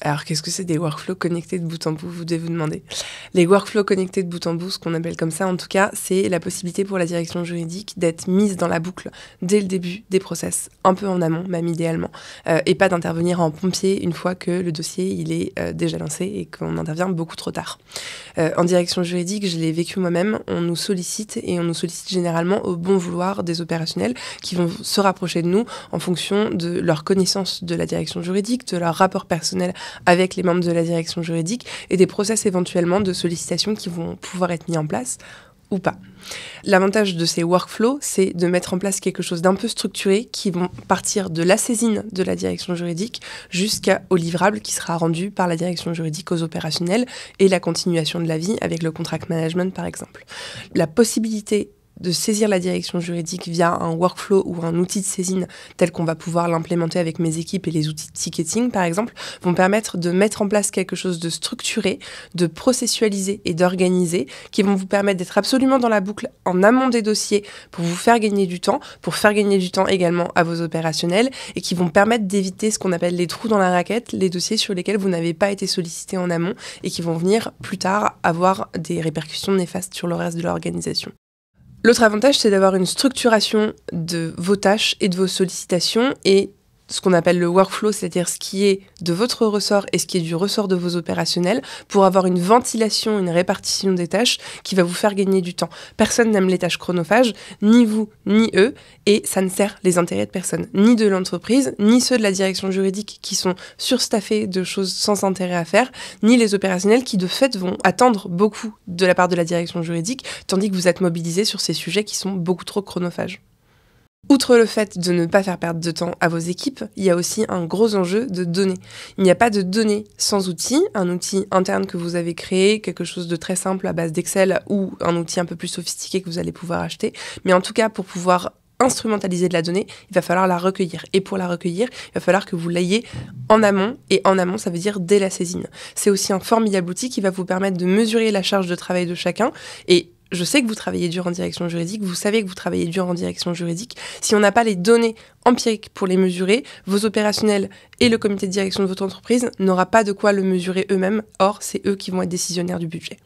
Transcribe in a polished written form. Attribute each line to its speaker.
Speaker 1: Alors, qu'est-ce que c'est des workflows connectés de bout en bout, vous devez vous demander. Les workflows connectés de bout en bout, ce qu'on appelle comme ça en tout cas, c'est la possibilité pour la direction juridique d'être mise dans la boucle dès le début des process, un peu en amont, même idéalement, et pas d'intervenir en pompier une fois que le dossier il est déjà lancé et qu'on intervient beaucoup trop tard. En direction juridique, je l'ai vécu moi-même, on nous sollicite et on nous sollicite généralement au bon vouloir des opérationnels qui vont se rapprocher de nous en fonction de leur connaissance de la direction juridique, de leur rapport personnel avec les membres de la direction juridique et des process éventuellement de sollicitation qui vont pouvoir être mis en place ou pas. L'avantage de ces workflows, c'est de mettre en place quelque chose d'un peu structuré qui vont partir de la saisine de la direction juridique jusqu'au livrable qui sera rendu par la direction juridique aux opérationnels et la continuation de la vie avec le contract management par exemple. La possibilité de saisir la direction juridique via un workflow ou un outil de saisine tel qu'on va pouvoir l'implémenter avec mes équipes et les outils de ticketing par exemple, vont permettre de mettre en place quelque chose de structuré, de processualisé et d'organisé qui vont vous permettre d'être absolument dans la boucle en amont des dossiers pour vous faire gagner du temps, pour faire gagner du temps également à vos opérationnels et qui vont permettre d'éviter ce qu'on appelle les trous dans la raquette, les dossiers sur lesquels vous n'avez pas été sollicité en amont et qui vont venir plus tard avoir des répercussions néfastes sur le reste de l'organisation. L'autre avantage, c'est d'avoir une structuration de vos tâches et de vos sollicitations et ce qu'on appelle le workflow, c'est-à-dire ce qui est de votre ressort et ce qui est du ressort de vos opérationnels pour avoir une ventilation, une répartition des tâches qui va vous faire gagner du temps. Personne n'aime les tâches chronophages, ni vous, ni eux, et ça ne sert les intérêts de personne, ni de l'entreprise, ni ceux de la direction juridique qui sont surstaffés de choses sans intérêt à faire, ni les opérationnels qui de fait vont attendre beaucoup de la part de la direction juridique, tandis que vous êtes mobilisés sur ces sujets qui sont beaucoup trop chronophages. Outre le fait de ne pas faire perdre de temps à vos équipes, il y a aussi un gros enjeu de données. Il n'y a pas de données sans outil, un outil interne que vous avez créé, quelque chose de très simple à base d'Excel ou un outil un peu plus sophistiqué que vous allez pouvoir acheter. Mais en tout cas, pour pouvoir instrumentaliser de la donnée, il va falloir la recueillir. Et pour la recueillir, il va falloir que vous l'ayez en amont. Et en amont, ça veut dire dès la saisine. C'est aussi un formidable outil qui va vous permettre de mesurer la charge de travail de chacun et je sais que vous travaillez dur en direction juridique, vous savez que vous travaillez dur en direction juridique. Si on n'a pas les données empiriques pour les mesurer, vos opérationnels et le comité de direction de votre entreprise n'aura pas de quoi le mesurer eux-mêmes. Or, c'est eux qui vont être décisionnaires du budget.